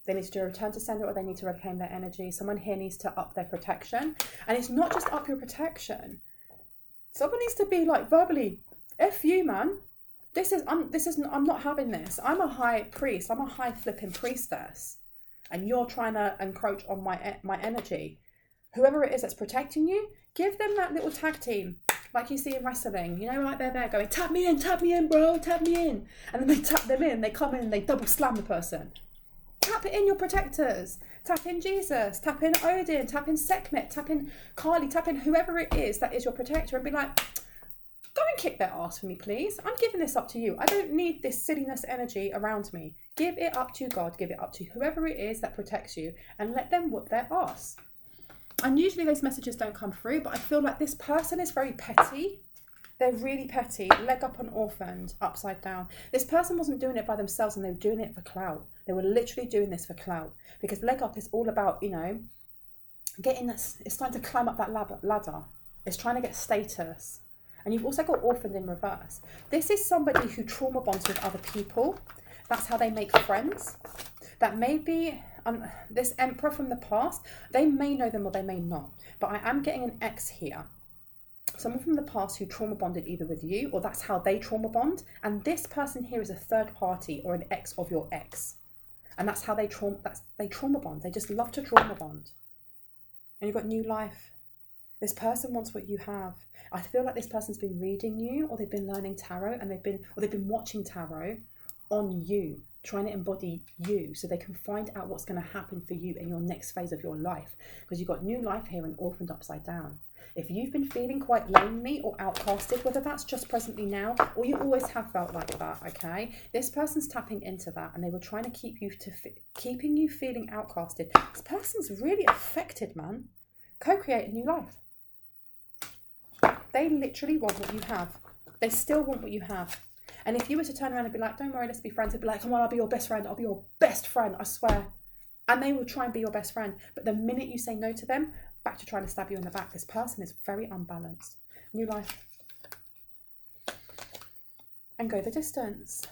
They need to do a return to sender or they need to reclaim their energy. Someone here needs to up their protection. And it's not just up your protection. Someone needs to be like verbally, F you, man. I'm not having this. I'm a high priest. I'm a high flipping priestess. And you're trying to encroach on my energy. Whoever it is that's protecting you, give them that little tag team. Like you see in wrestling. You know, like they're there going, tap me in, bro, tap me in. And then they tap them in, they come in and they double slam the person. Tap in your protectors. Tap in Jesus. Tap in Odin. Tap in Sekhmet. Tap in Kali. Tap in whoever it is that is your protector and be like, go and kick their ass for me, please. I'm giving this up to you. I don't need this silliness energy around me. Give it up to God. Give it up to whoever it is that protects you and let them whoop their ass. And usually those messages don't come through, but I feel like this person is very petty. They're really petty. Leg up and orphaned, upside down. This person wasn't doing it by themselves and they were doing it for clout. They were literally doing this for clout. Because leg up is all about, you know, getting this. It's trying to climb up that ladder. It's trying to get status. And you've also got orphaned in reverse. This is somebody who trauma bonds with other people. That's how they make friends. That may be this emperor from the past. They may know them or they may not. But I am getting an ex here. Someone from the past who trauma bonded either with you or that's how they trauma bond. And this person here is a third party or an ex of your ex. And that's how they trauma bond. They just love to trauma bond. And you've got new life. This person wants what you have. I feel like this person's been reading you or they've been learning tarot and they've been watching tarot on you, trying to embody you so they can find out what's going to happen for you in your next phase of your life. Because you've got new life here and orphaned upside down. If you've been feeling quite lonely or outcasted, whether that's just presently now or you always have felt like that, okay? This person's tapping into that and they were trying to keeping you feeling outcasted. This person's really affected, man. Co-create a new life. They literally want what you have. They still want what you have. And if you were to turn around and be like, don't worry, let's be friends. They'd be like, come on, I'll be your best friend. I'll be your best friend, I swear. And they will try and be your best friend. But the minute you say no to them, back to trying to stab you in the back. This person is very unbalanced. New life. And go the distance.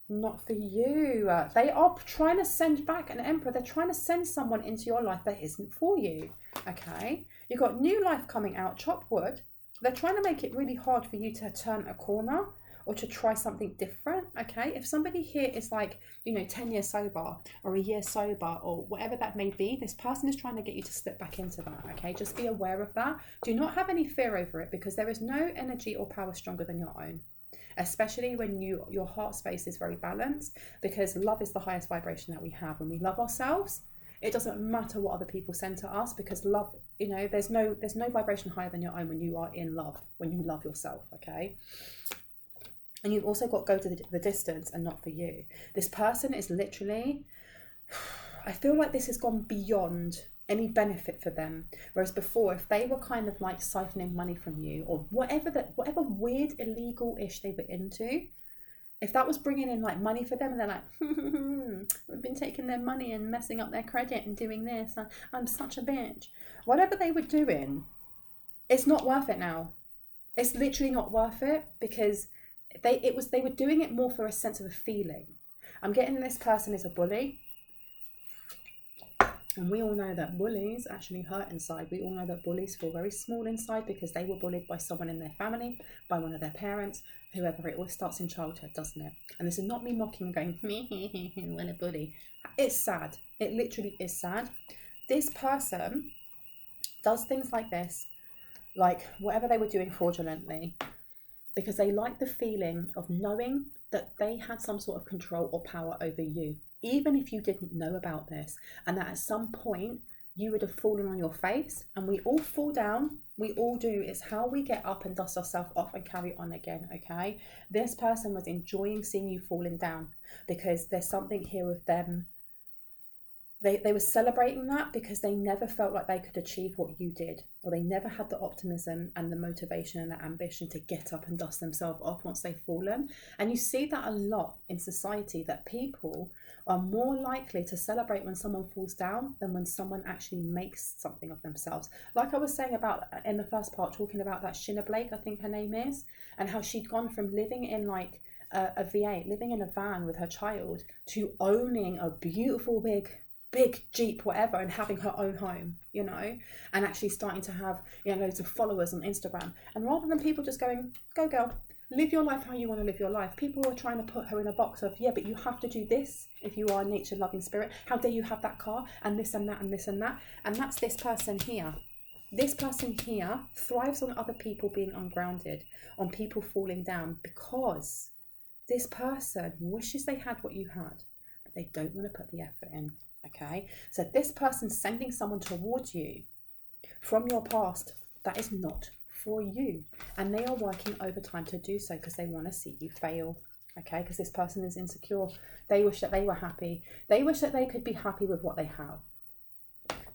Not for you. They are trying to send back an emperor. They're trying to send someone into your life that isn't for you. Okay? You've got new life coming out. Chop wood. They're trying to make it really hard for you to turn a corner or to try something different, okay? If somebody here is like, 10 years sober or a year sober or whatever that may be, this person is trying to get you to slip back into that, okay? Just be aware of that. Do not have any fear over it because there is no energy or power stronger than your own, especially when your heart space is very balanced, because love is the highest vibration that we have. When we love ourselves, it doesn't matter what other people send to us because love, there's no vibration higher than your own when you are in love, when you love yourself, okay? And you've also got to go to the distance and not for you. This person is literally, I feel like this has gone beyond any benefit for them. Whereas before, if they were kind of like siphoning money from you, or whatever weird illegal-ish they were into, if that was bringing in like money for them, and they're like, we've been taking their money and messing up their credit and doing this, I'm such a bitch. Whatever they were doing, it's not worth it now. It's literally not worth it, because they were doing it more for a sense of a feeling. I'm getting this person is a bully. And we all know that bullies actually hurt inside. We all know that bullies feel very small inside because they were bullied by someone in their family, by one of their parents, whoever. It always starts in childhood, doesn't it? And this is not me mocking and going, when a bully. It's sad. It literally is sad. This person does things like this, like whatever they were doing fraudulently, because they like the feeling of knowing that they had some sort of control or power over you, even if you didn't know about this, and that at some point you would have fallen on your face. And we all fall down, we all do. It's how we get up and dust ourselves off and carry on again, okay? This person was enjoying seeing you falling down, because there's something here with them. They were celebrating that because they never felt like they could achieve what you did, or they never had the optimism and the motivation and the ambition to get up and dust themselves off once they've fallen. And you see that a lot in society, that people are more likely to celebrate when someone falls down than when someone actually makes something of themselves. Like I was saying about in the first part, talking about that Shinna Blake, I think her name is, and how she'd gone from living in like a V8, living in a van with her child, to owning a beautiful big Jeep, whatever, and having her own home, you know, and actually starting to have, you know, loads of followers on Instagram. And rather than people just going, go girl, live your life how you want to live your life, people are trying to put her in a box of, yeah, but you have to do this if you are a nature loving spirit. How dare you have that car and this and that and this and that. And that's this person here. This person here thrives on other people being ungrounded, on people falling down, because this person wishes they had what you had, but they don't want to put the effort in. Okay, so this person sending someone towards you from your past that is not for you, and they are working overtime to do so because they want to see you fail. Okay, because this person is insecure. They wish that they were happy. They wish that they could be happy with what they have.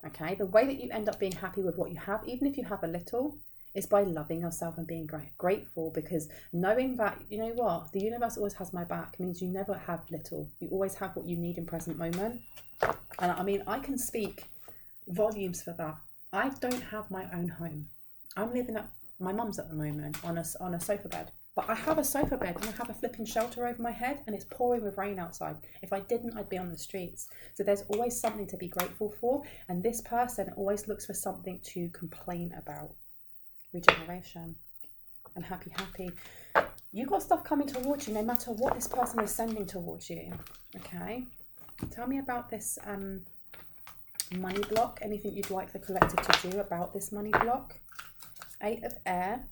Okay, the way that you end up being happy with what you have, even if you have a little, is by loving yourself and being grateful, because knowing that, you know what, the universe always has my back means you never have little. You always have what you need in present moment. And I mean, I can speak volumes for that. I don't have my own home. I'm living at my mum's at the moment on a sofa bed. But I have a sofa bed and I have a flipping shelter over my head, and it's pouring with rain outside. If I didn't, I'd be on the streets. So there's always something to be grateful for. And this person always looks for something to complain about. Regeneration and happy. You got stuff coming towards you no matter what this person is sending towards you. Okay, tell me about this money block. Anything you'd like the collective to do about this money block? 8 of air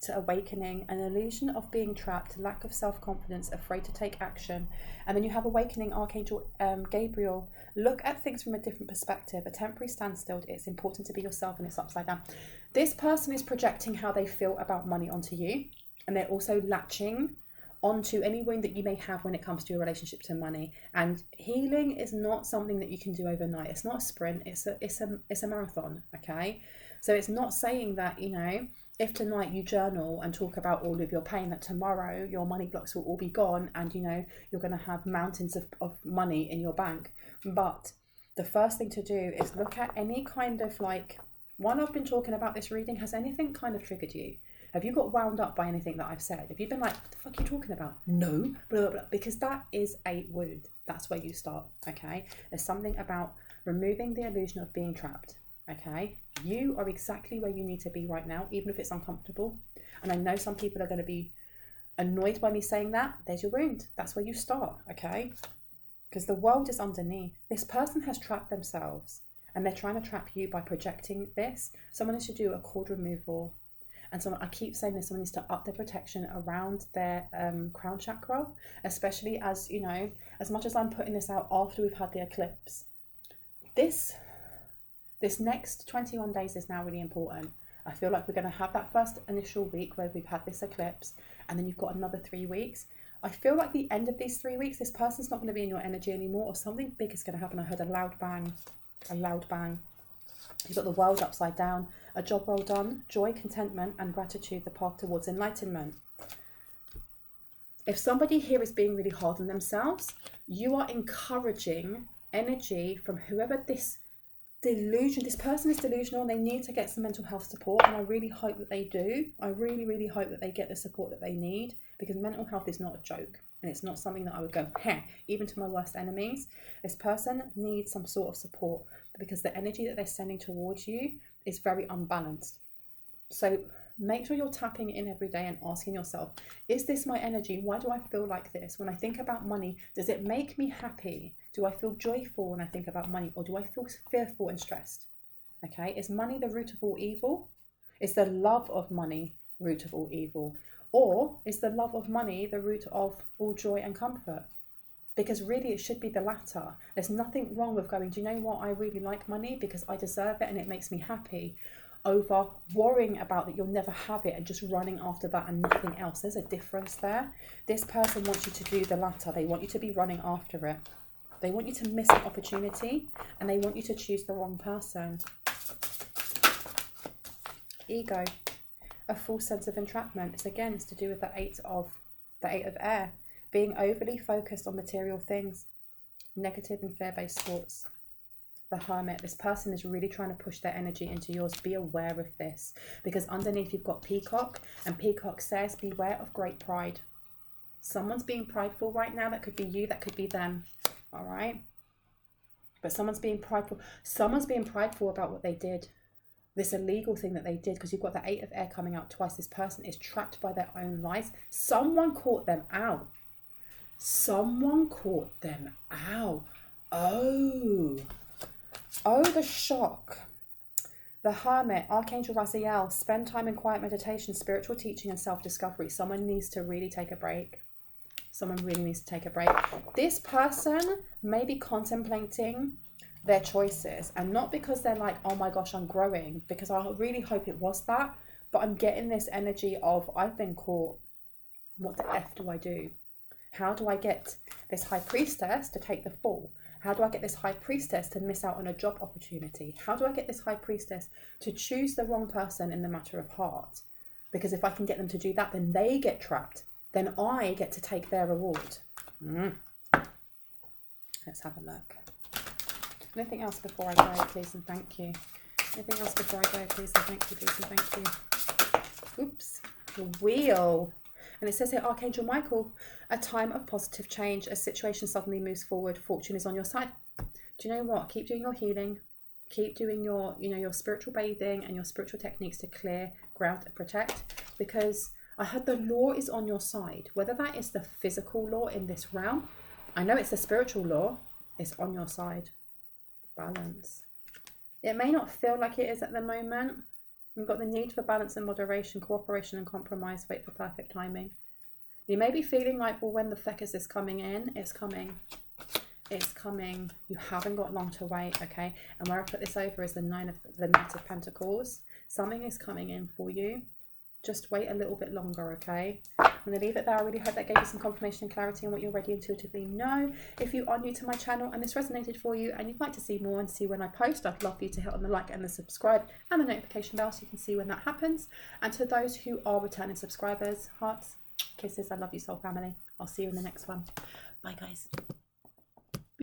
to awakening, an illusion of being trapped, lack of self-confidence, afraid to take action. And then you have awakening, Archangel Gabriel. Look at things from a different perspective. A temporary standstill. It's important to be yourself, and it's upside down. This person is projecting how they feel about money onto you, and they're also latching onto any wound that you may have when it comes to your relationship to money. And healing is not something that you can do overnight. It's not a sprint. It's a marathon. Okay, so it's not saying that, you know, if tonight you journal and talk about all of your pain, that tomorrow your money blocks will all be gone and, you know, you're going to have mountains of money in your bank. But the first thing to do is look at any kind of like, one, I've been talking about this reading, has anything kind of triggered you? Have you got wound up by anything that I've said? Have you been like, what the fuck are you talking about? No, blah, blah, blah. Because that is a wound. That's where you start, okay? There's something about removing the illusion of being trapped. Okay, you are exactly where you need to be right now, even if it's uncomfortable. And I know some people are going to be annoyed by me saying that. There's your wound. That's where you start, okay? Because the world is underneath. This person has trapped themselves, and they're trying to trap you by projecting this. Someone needs to do a cord removal. And I keep saying this, someone needs to up their protection around their crown chakra, especially as, you know, as much as I'm putting this out after we've had the eclipse. This next 21 days is now really important. I feel like we're going to have that first initial week where we've had this eclipse, and then you've got another 3 weeks. I feel like the end of these 3 weeks, this person's not going to be in your energy anymore, or something big is going to happen. I heard a loud bang. You've got the world upside down, a job well done, joy, contentment, and gratitude, the path towards enlightenment. If somebody here is being really hard on themselves, you are encouraging energy from whoever this person is delusional, and they need to get some mental health support, and I really hope that they do. I really, really hope that they get the support that they need, because mental health is not a joke, and it's not something that I would go, even to my worst enemies. This person needs some sort of support, because the energy that they're sending towards you is very unbalanced. So make sure you're tapping in every day and asking yourself, is this my energy? Why do I feel like this? When I think about money, does it make me happy? Do I feel joyful when I think about money, or do I feel fearful and stressed? Okay, is money the root of all evil? Is the love of money the root of all evil? Or is the love of money the root of all joy and comfort? Because really it should be the latter. There's nothing wrong with going, do you know what, I really like money because I deserve it and it makes me happy, over worrying about that you'll never have it and just running after that and nothing else. There's a difference there. This person wants you to do the latter. They want you to be running after it. They want you to miss an opportunity, and they want you to choose the wrong person. Ego, a false sense of entrapment. It's to do with the eight of air, being overly focused on material things, negative and fear-based thoughts. The Hermit, this person is really trying to push their energy into yours. Be aware of this, because underneath you've got Peacock, and Peacock says beware of great pride. Someone's being prideful right now. That could be you, that could be them. All right, but someone's being prideful about what they did, this illegal thing that they did, because you've got the eight of air coming out twice. This person is trapped by their own lies. Someone caught them out. Oh, the shock. The Hermit, Archangel Raziel, spend time in quiet meditation, spiritual teaching, and self-discovery. Someone needs to really take a break. This person may be contemplating their choices, and not because they're like, oh my gosh, I'm growing, because I really hope it was that, but I'm getting this energy of, I've been caught. What the F do I do? How do I get this High Priestess to take the fall? How do I get this High Priestess to miss out on a job opportunity? How do I get this High Priestess to choose the wrong person in the matter of heart? Because if I can get them to do that, then they get trapped. Then I get to take their reward. Let's have a look. Anything else before I go, please and thank you? Anything else before I go, please and thank you, please and thank you? Oops. The Wheel. And it says here, Archangel Michael, a time of positive change. A situation suddenly moves forward. Fortune is on your side. Do you know what? Keep doing your healing. Keep doing your, your spiritual bathing and your spiritual techniques to clear, ground, and protect. Because I heard the law is on your side. Whether that is the physical law in this realm, I know it's the spiritual law, it's on your side. Balance. It may not feel like it is at the moment. You've got the need for balance and moderation, cooperation and compromise. Wait for perfect timing. You may be feeling like, well, when the feck is this coming in? It's coming. It's coming. You haven't got long to wait, okay? And where I put this over is the Knight of Pentacles. Something is coming in for you. Just wait a little bit longer, okay? I'm going to leave it there. I really hope that gave you some confirmation and clarity on what you already intuitively know. If you are new to my channel and this resonated for you and you'd like to see more and see when I post, I'd love for you to hit on the like and the subscribe and the notification bell so you can see when that happens. And to those who are returning subscribers, hearts, kisses, I love you, soul family. I'll see you in the next one. Bye, guys.